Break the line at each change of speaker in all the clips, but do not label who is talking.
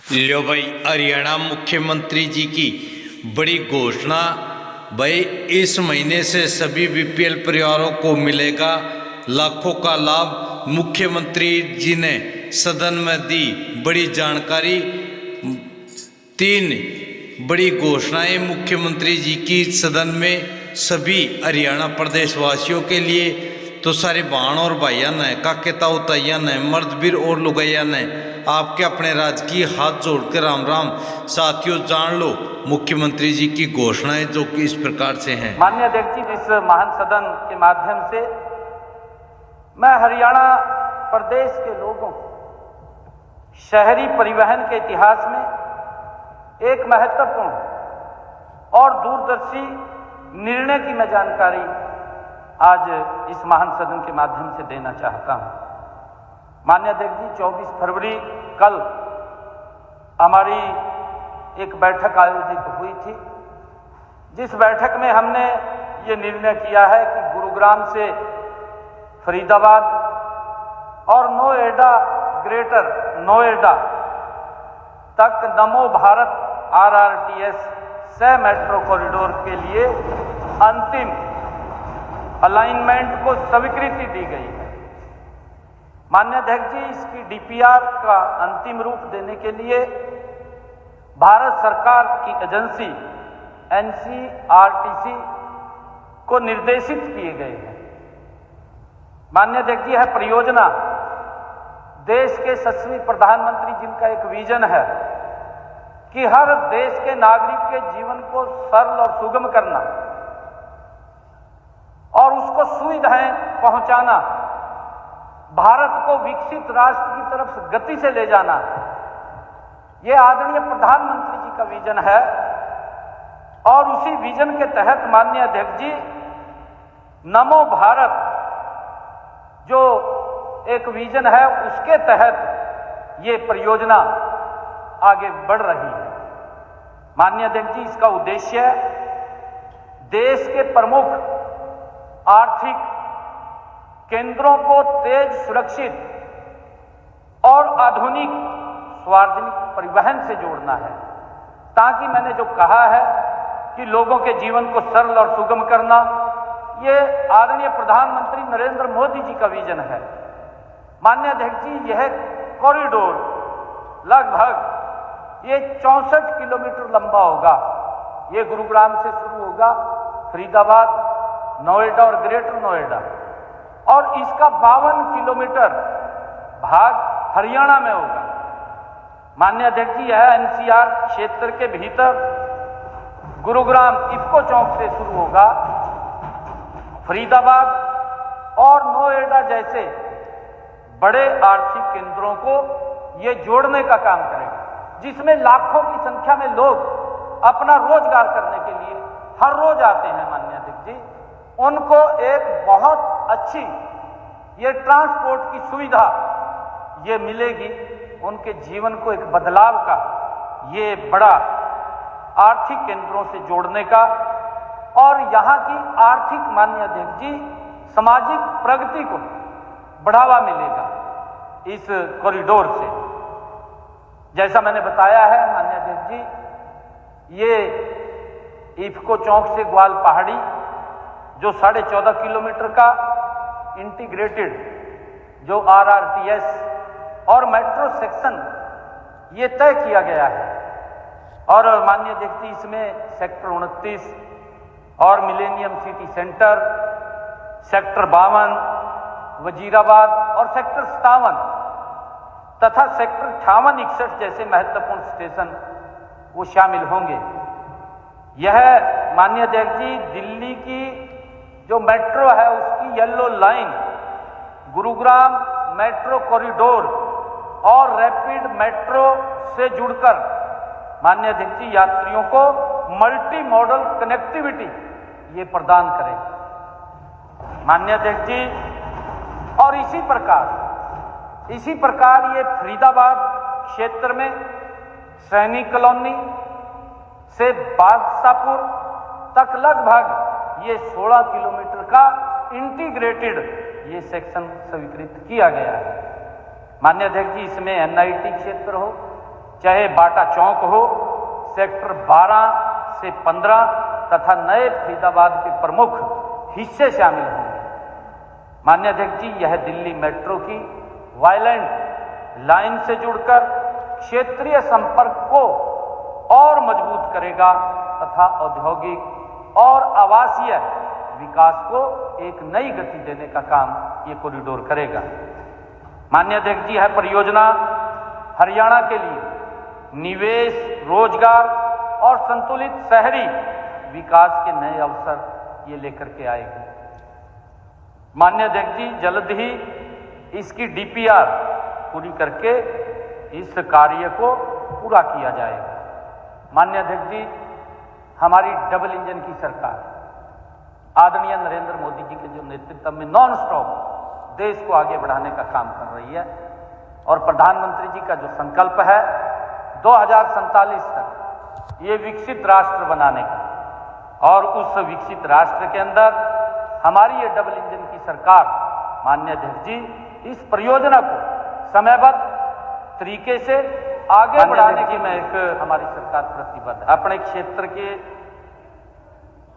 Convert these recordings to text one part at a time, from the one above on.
लो भाई, हरियाणा मुख्यमंत्री जी की बड़ी घोषणा। भाई, इस महीने से सभी बीपीएल परिवारों को मिलेगा लाखों का लाभ। मुख्यमंत्री जी ने सदन में दी बड़ी जानकारी। 3 बड़ी घोषणाएं मुख्यमंत्री जी की सदन में सभी हरियाणा प्रदेश वासियों के लिए। तो सारे बहन और भाइयों ने, काके ताऊ ताइया ने, मर्द वीर और लुगैया ने आपके अपने राजकीय हाथ जोड़कर राम राम। साथियों, जान लो मुख्यमंत्री जी की घोषणाएं जो कि इस प्रकार से हैं।
माननीय अध्यक्ष जी, इस महान सदन के माध्यम से मैं हरियाणा प्रदेश के लोगों को शहरी परिवहन के इतिहास में एक महत्वपूर्ण और दूरदर्शी निर्णय की मैं जानकारी आज इस महान सदन के माध्यम से देना चाहता हूं। माननीय अध्यक्ष जी, 24 फरवरी कल हमारी एक बैठक आयोजित हुई थी, जिस बैठक में हमने ये निर्णय किया है कि गुरुग्राम से फरीदाबाद और नोएडा, ग्रेटर नोएडा तक नमो भारत RRTS सह मेट्रो कॉरिडोर के लिए अंतिम अलाइनमेंट को स्वीकृति दी गई है। माननीय अध्यक्ष जी, इसकी DPR का अंतिम रूप देने के लिए भारत सरकार की एजेंसी NCRTC को निर्देशित किए गए हैं। माननीय अध्यक्ष जी, यह परियोजना देश के यशस्वी प्रधानमंत्री जिनका एक विजन है कि हर देश के नागरिक के जीवन को सरल और सुगम करना और उसको सुविधाएं पहुंचाना, भारत को विकसित राष्ट्र की तरफ गति से ले जाना, ये आदरणीय प्रधानमंत्री जी का विजन है। और उसी विजन के तहत माननीय अध्यक्ष जी, नमो भारत जो एक विजन है, उसके तहत ये परियोजना आगे बढ़ रही है। माननीय अध्यक्ष जी, इसका उद्देश्य देश के प्रमुख आर्थिक केंद्रों को तेज, सुरक्षित और आधुनिक सार्वजनिक परिवहन से जोड़ना है, ताकि मैंने जो कहा है कि लोगों के जीवन को सरल और सुगम करना, ये आदरणीय प्रधानमंत्री नरेंद्र मोदी जी का विजन है। माननीय अध्यक्ष जी, यह कॉरिडोर लगभग ये 64 किलोमीटर लंबा होगा। ये गुरुग्राम से शुरू होगा, फरीदाबाद, नोएडा और ग्रेटर नोएडा, और इसका 52 किलोमीटर भाग हरियाणा में होगा। माननीय अध्यक्ष जी, यह NCR क्षेत्र के भीतर गुरुग्राम इफ्को चौक से शुरू होगा, फरीदाबाद और नोएडा जैसे बड़े आर्थिक केंद्रों को यह जोड़ने का काम करेगा, जिसमें लाखों की संख्या में लोग अपना रोजगार करने के लिए हर रोज आते हैं। माननीय अध्यक्ष जी, उनको एक बहुत अच्छी ये ट्रांसपोर्ट की सुविधा ये मिलेगी, उनके जीवन को एक बदलाव का ये बड़ा आर्थिक केंद्रों से जोड़ने का, और यहाँ की आर्थिक, माननीय अध्यक्ष जी, सामाजिक प्रगति को बढ़ावा मिलेगा इस कॉरिडोर से। जैसा मैंने बताया है माननीय अध्यक्ष जी, ये इफ्को चौक से ग्वाल पहाड़ी जो 14.5 किलोमीटर का इंटीग्रेटेड जो RRTS और मेट्रो सेक्शन ये तय किया गया है। और माननीय अध्यक्ष जी, इसमें सेक्टर 29 और millennium city centre, sector 52, Wazirabad और सेक्टर 57 तथा सेक्टर 58-61 जैसे महत्वपूर्ण स्टेशन वो शामिल होंगे। यह माननीय अध्यक्ष जी, दिल्ली की जो मेट्रो है उसकी yellow line, Gurugram metro corridor और रैपिड मेट्रो से जुड़कर माननीय अध्यक्ष जी, यात्रियों को मल्टी मॉडल कनेक्टिविटी ये प्रदान करेगी। माननीय अध्यक्ष जी, और इसी प्रकार ये फरीदाबाद क्षेत्र में सैनिक कॉलोनी से बादशाहपुर तक लगभग ये 16 किलोमीटर का इंटीग्रेटेड ये सेक्शन स्वीकृत किया गया है। माननीय अध्यक्ष जी, इसमें NIT क्षेत्र हो चाहे बाटा चौक हो, सेक्टर 12 से 15 तथा नए फरीदाबाद के प्रमुख हिस्से शामिल होंगे। माननीय अध्यक्ष जी, यह दिल्ली मेट्रो की वायलेंट लाइन से जुड़कर क्षेत्रीय संपर्क को और मजबूत करेगा तथा औद्योगिक और आवासीय विकास को एक नई गति देने का काम ये कॉरिडोर करेगा। माननीय अध्यक्ष जी, यह परियोजना हरियाणा के लिए निवेश, रोजगार और संतुलित शहरी विकास के नए अवसर ये लेकर के आएगी। माननीय अध्यक्ष जी, जल्द ही इसकी डीपीआर पूरी करके इस कार्य को पूरा किया जाएगा। माननीय अध्यक्ष जी, हमारी डबल इंजन की सरकार आदरणीय नरेंद्र मोदी जी के जो नेतृत्व में नॉन स्टॉप देश को आगे बढ़ाने का काम कर रही है और प्रधानमंत्री जी का जो संकल्प है 2047 तक ये विकसित राष्ट्र बनाने का, और उस विकसित राष्ट्र के अंदर हमारी ये डबल इंजन की सरकार माननीय अध्यक्ष जी इस परियोजना को समयबद्ध तरीके से आगे बढ़ाने की हमारी सरकार प्रतिबद्ध है। अपने क्षेत्र के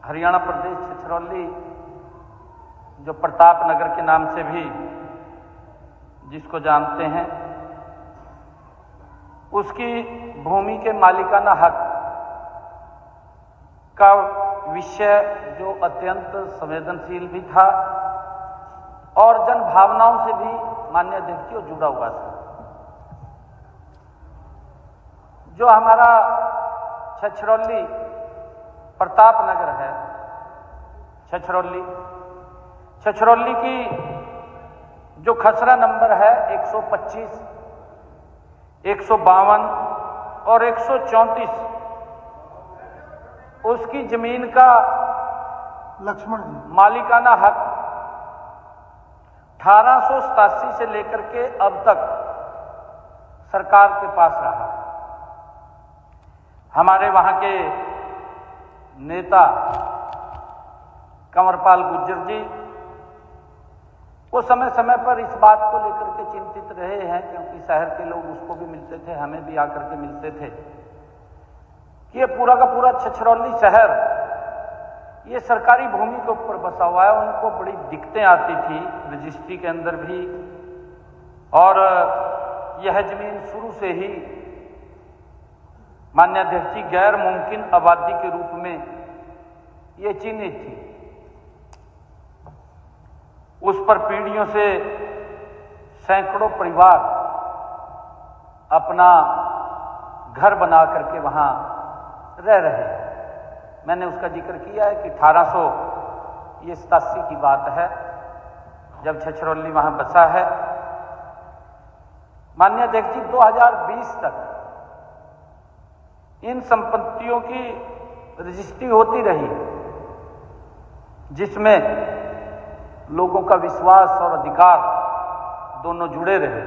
हरियाणा प्रदेश छछरौली, जो प्रताप नगर के नाम से भी जिसको जानते हैं, उसकी भूमि के मालिकाना हक का विषय जो अत्यंत संवेदनशील भी था और जन भावनाओं से भी माननीय अध्यक्ष जी जुड़ा हुआ था। जो हमारा छछरौली प्रताप नगर है, छछरौली की जो खसरा नंबर है 125, 152 और 134, उसकी जमीन का
लक्ष्मण
मालिकाना हक 1887 से लेकर के अब तक सरकार के पास रहा। हमारे वहां के नेता कंवरपाल गुर्जर जी वो समय समय पर इस बात को लेकर के चिंतित रहे हैं, क्योंकि शहर के लोग उसको भी मिलते थे, हमें भी आकर के मिलते थे कि ये पूरा का पूरा छछरौली शहर ये सरकारी भूमि के ऊपर बसा हुआ है। उनको बड़ी दिक्कतें आती थी रजिस्ट्री के अंदर भी, और यह जमीन शुरू से ही माननीय अध्यक्ष जी गैर मुमकिन आबादी के रूप में ये चिन्हित थी। उस पर पीढ़ियों से सैकड़ों परिवार अपना घर बना करके वहां रह रहे हैं। मैंने उसका जिक्र किया है कि 1887 की बात है जब छछरौली वहां बसा है। माननीय अध्यक्ष जी 2020 तक इन संपत्तियों की रजिस्ट्री होती रही, जिसमें लोगों का विश्वास और अधिकार दोनों जुड़े रहे।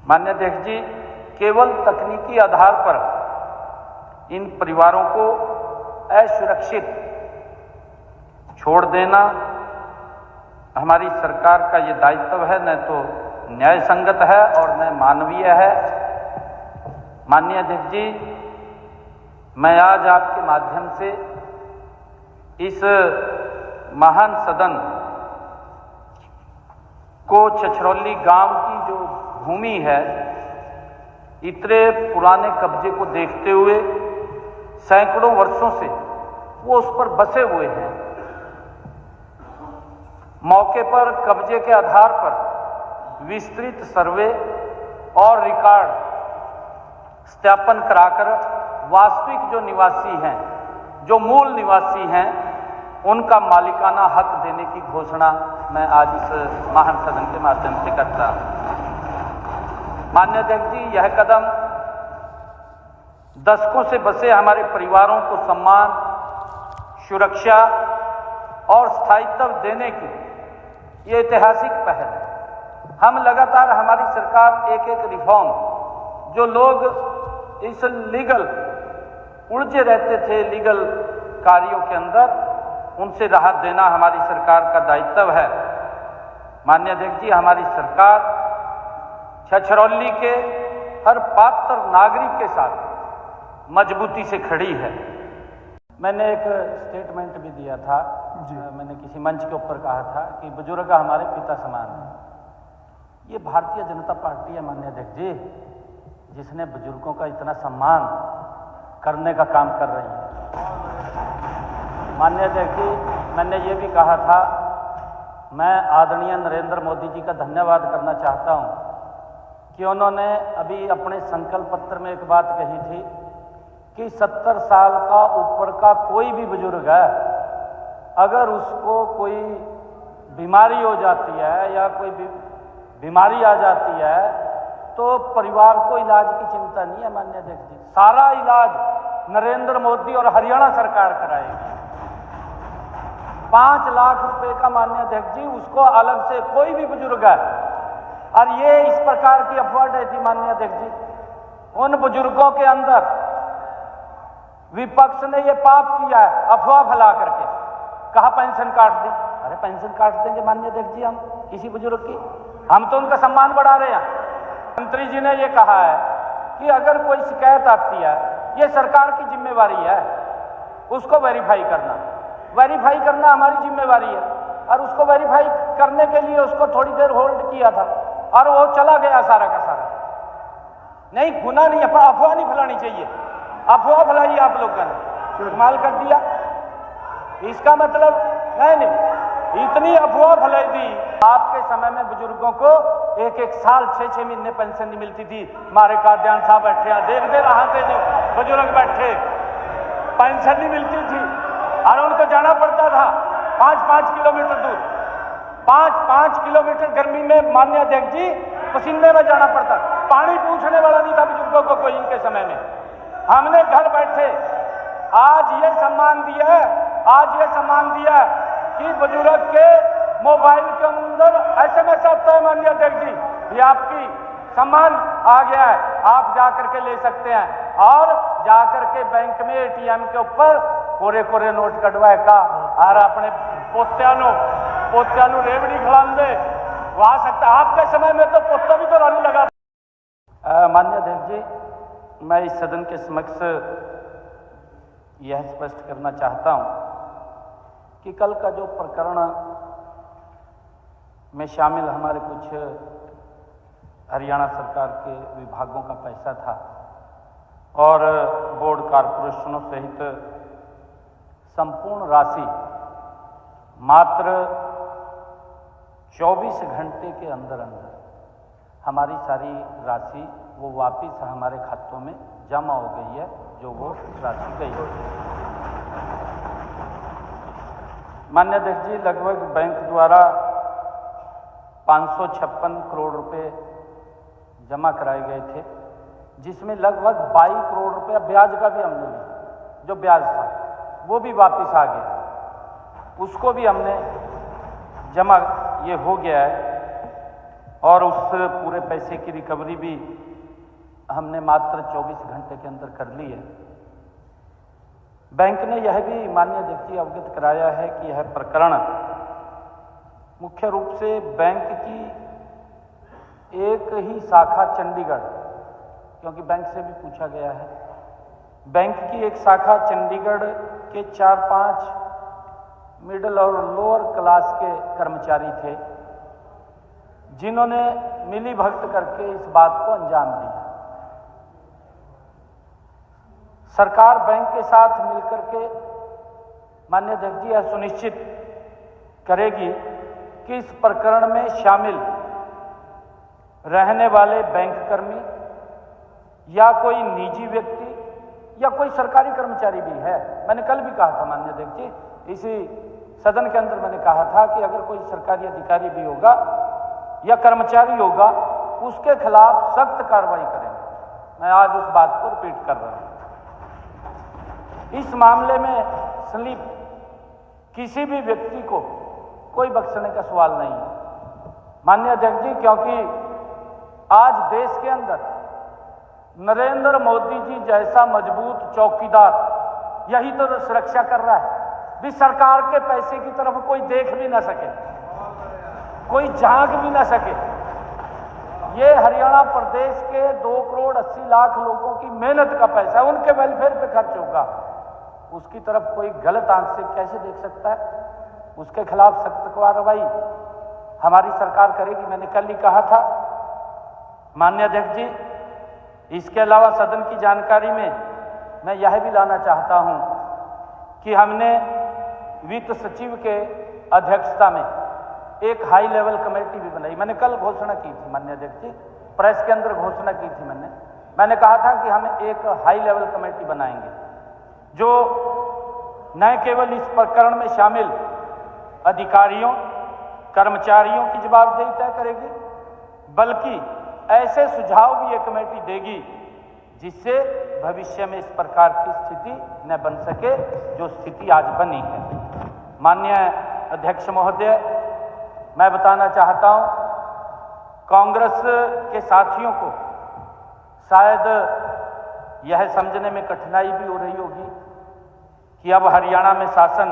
माननीय अध्यक्ष जी, केवल तकनीकी आधार पर इन परिवारों को असुरक्षित छोड़ देना हमारी सरकार का ये दायित्व है, न तो न्याय संगत है और न मानवीय है। माननीय अध्यक्ष जी, मैं आज आपके माध्यम से इस महान सदन को छछरौली गांव की जो भूमि है, इतने पुराने कब्जे को देखते हुए सैकड़ों वर्षों से वो उस पर बसे हुए हैं, मौके पर कब्जे के आधार पर विस्तृत सर्वे और रिकॉर्ड सत्यापन कराकर वास्तविक जो निवासी हैं, जो मूल निवासी हैं, उनका मालिकाना हक देने की घोषणा मैं आज इस महान सदन के माध्यम से करता हूं। माननीय अध्यक्ष जी, यह कदम दशकों से बसे हमारे परिवारों को सम्मान, सुरक्षा और स्थायित्व देने की ये ऐतिहासिक पहल है। हम लगातार हमारी सरकार एक एक रिफॉर्म, जो लोग इस लीगल उलझे रहते थे लीगल कार्यों के अंदर, उनसे राहत देना हमारी सरकार का दायित्व है। माननीय अध्यक्ष जी, हमारी सरकार छछरौली के हर पात्र नागरिक के साथ मजबूती से खड़ी है। मैंने एक स्टेटमेंट भी दिया था, मैंने किसी मंच के ऊपर कहा था कि बुजुर्ग हमारे पिता समान हैं। ये भारतीय जनता पार्टी है माननीय अध्यक्ष जी, जिसने बुजुर्गों का इतना सम्मान करने का काम कर रही है। माननीय अध्यक्ष जी, मैंने ये भी कहा था, मैं आदरणीय नरेंद्र मोदी जी का धन्यवाद करना चाहता हूँ कि उन्होंने अभी अपने संकल्प पत्र में एक बात कही थी कि 70 साल का ऊपर का कोई भी बुजुर्ग है, अगर उसको कोई बीमारी हो जाती है या कोई बीमारी आ जाती है तो परिवार को इलाज की चिंता नहीं है। माननीय अध्यक्ष जी, सारा इलाज नरेंद्र मोदी और हरियाणा सरकार कराएगी। 5 लाख रुपए का माननीय अध्यक्ष जी, उसको अलग से कोई भी बुजुर्ग है। और ये इस प्रकार की अफवाह है थी माननीय अध्यक्ष जी, उन बुजुर्गों के अंदर विपक्ष ने ये पाप किया है अफवाह फैला करके, कहा पेंशन काट दें। अरे पेंशन काट देंगे माननीय अध्यक्ष जी हम किसी बुजुर्ग की? हम तो उनका सम्मान बढ़ा रहे हैं। मंत्री जी ने ये कहा है कि अगर कोई शिकायत आती है, ये सरकार की जिम्मेवारी है उसको वेरीफाई करना। वेरीफाई करना हमारी जिम्मेवारी है, और उसको वेरीफाई करने के लिए उसको थोड़ी देर होल्ड किया था और वो चला गया सारा का सारा। नहीं, गुनाह नहीं है, पर अफवाह नहीं फैलानी चाहिए। अफवाह फैलाई आप लोगों ने, कमाल कर दिया। इसका मतलब नहीं, इतनी अफवाह फैलाई दी। आपके समय में बुजुर्गों को 1-1 साल 6-6 महीने पेंशन नहीं मिलती थी। हमारे काद्यान साहब बैठे हैं, देख दे रहा थे जो बुजुर्ग बैठे, पेंशन नहीं मिलती थी और उनको जाना पड़ता था 5-5 किलोमीटर दूर, 5-5 किलोमीटर गर्मी में माननीय अध्यक्ष जी पसीने में जाना पड़ता। पानी पूछने वाला नहीं था बुजुर्गों को कोई इनके समय में। हमने घर बैठे आज ये सम्मान दिया है, आज ये सम्मान दिया है कि बुजुर्ग के मोबाइल के अंदर SMS आता है माननीय अध्यक्ष जी, ये आपकी सम्मान आ गया है, आप जा करके ले सकते हैं। और जा करके बैंक में ATM के ऊपर कोरे नोट कटवाए का और अपने पोत्यानु रेवड़ी खिलान दे, वो आ सकता। आपके समय में तो पोता भी तो रानी लगा। माननीय अध्यक्ष जी, मैं इस सदन के समक्ष यह स्पष्ट करना चाहता हूं कि कल का जो प्रकरण में शामिल हमारे कुछ हरियाणा सरकार के विभागों का पैसा था और बोर्ड कॉरपोरेशनों सहित संपूर्ण राशि मात्र 24 घंटे के अंदर हमारी सारी राशि वो वापस हमारे खातों में जमा हो गई है, जो वो राशि गई है। माननीय अध्यक्ष जी, लगभग बैंक द्वारा 556 करोड़ रुपए जमा कराए गए थे, जिसमें लगभग 22 करोड़ रुपया ब्याज का भी हमने लिया। जो ब्याज था वो भी वापस आ गया, उसको भी हमने जमा, ये हो गया है। और उस पूरे पैसे की रिकवरी भी हमने मात्र 24 घंटे के अंदर कर ली है। बैंक ने यह भी माननीय अध्यक्ष जी अवगत कराया है कि यह प्रकरण मुख्य रूप से बैंक की एक ही शाखा चंडीगढ़, क्योंकि बैंक से भी पूछा गया है, बैंक की एक शाखा चंडीगढ़ के 4-5 मिडिल और लोअर क्लास के कर्मचारी थे, जिन्होंने मिली भगत करके इस बात को अंजाम दिया। सरकार बैंक के साथ मिलकर के माननीय अध्यक्ष जी यह सुनिश्चित करेगी कि इस प्रकरण में शामिल रहने वाले बैंक कर्मी या कोई निजी व्यक्ति या कोई सरकारी कर्मचारी भी है। मैंने कल भी कहा था माननीय अध्यक्ष जी, इसी सदन के अंदर मैंने कहा था कि अगर कोई सरकारी अधिकारी भी होगा या कर्मचारी होगा, उसके खिलाफ सख्त कार्रवाई करेंगे। मैं आज उस बात को रिपीट कर रहा हूं। इस मामले में स्लिप किसी भी व्यक्ति को कोई बख्शने का सवाल नहीं है माननीय अध्यक्ष जी, क्योंकि आज देश के अंदर नरेंद्र मोदी जी जैसा मजबूत चौकीदार यही तो सुरक्षा कर रहा है भी सरकार के पैसे की तरफ कोई देख भी ना सके, कोई झांक भी ना सके। ये हरियाणा प्रदेश के 2 करोड़ 80 लाख लोगों की मेहनत का पैसा है, उनके वेलफेयर पे खर्च होगा। उसकी तरफ कोई गलत आंख से कैसे देख सकता है? उसके खिलाफ सख्त कार्रवाई हमारी सरकार करेगी। मैंने कल ही कहा था माननीय अध्यक्ष जी, इसके अलावा सदन की जानकारी में मैं यह भी लाना चाहता हूं कि हमने वित्त सचिव के अध्यक्षता में एक हाई लेवल कमेटी भी बनाई। मैंने कल घोषणा की थी माननीय अध्यक्ष जी, प्रेस के अंदर घोषणा की थी मैंने कहा था कि हम एक हाई लेवल कमेटी बनाएंगे जो न केवल इस प्रकरण में शामिल अधिकारियों कर्मचारियों की जवाबदेही तय करेगी, बल्कि ऐसे सुझाव भी ये कमेटी देगी जिससे भविष्य में इस प्रकार की स्थिति न बन सके जो स्थिति आज बनी है। माननीय अध्यक्ष महोदय, मैं बताना चाहता हूं, कांग्रेस के साथियों को शायद यह समझने में कठिनाई भी हो रही होगी कि अब हरियाणा में शासन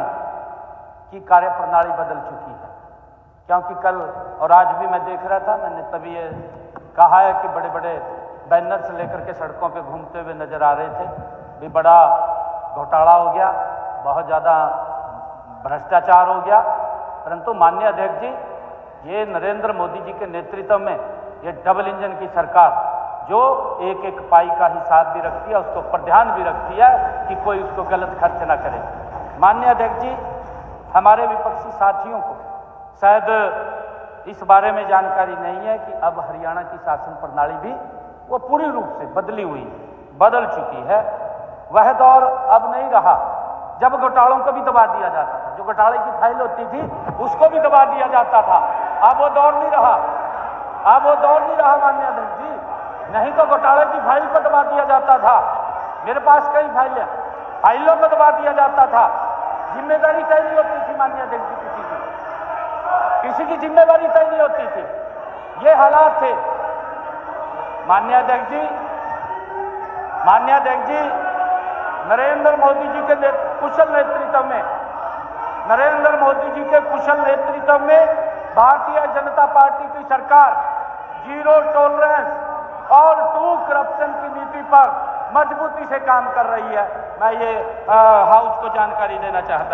की कार्यप्रणाली बदल चुकी है, क्योंकि कल और आज भी मैं देख रहा था, मैंने तभी ये कहा है कि बड़े बड़े बैनर्स लेकर के सड़कों पे घूमते हुए नजर आ रहे थे, भी बड़ा घोटाला हो गया, बहुत ज़्यादा भ्रष्टाचार हो गया। परंतु माननीय अध्यक्ष जी, ये नरेंद्र मोदी जी के नेतृत्व में ये डबल इंजन की सरकार जो एक एक पाई का हिसाब भी रखती है, उसके ऊपर ध्यान भी रखती है कि कोई उसको गलत खर्च ना करे। माननीय अध्यक्ष जी, हमारे विपक्षी साथियों को शायद इस बारे में जानकारी नहीं है कि अब हरियाणा की शासन प्रणाली भी वो पूरी रूप से बदल चुकी है। वह दौर अब नहीं रहा जब घोटालों को भी दबा दिया जाता था, जो घोटाले की फाइल होती थी उसको भी दबा दिया जाता था। अब वो दौर नहीं रहा, माननीय अध्यक्ष जी। नहीं तो घोटाले की फाइल को दबा दिया जाता था, मेरे पास कई फाइलों को दबा दिया जाता था, जिम्मेदारी तय नहीं होती थी माननीय अध्यक्ष जी, किसी की जिम्मेदारी तय नहीं होती थी, ये हालात थे। माननीय अध्यक्ष जी, नरेंद्र मोदी जी के कुशल नेतृत्व में भारतीय जनता पार्टी की सरकार जीरो टॉलरेंस और टू करप्शन की नीति पर मजबूती से काम कर रही है। मैं ये हाउस को जानकारी देना चाहता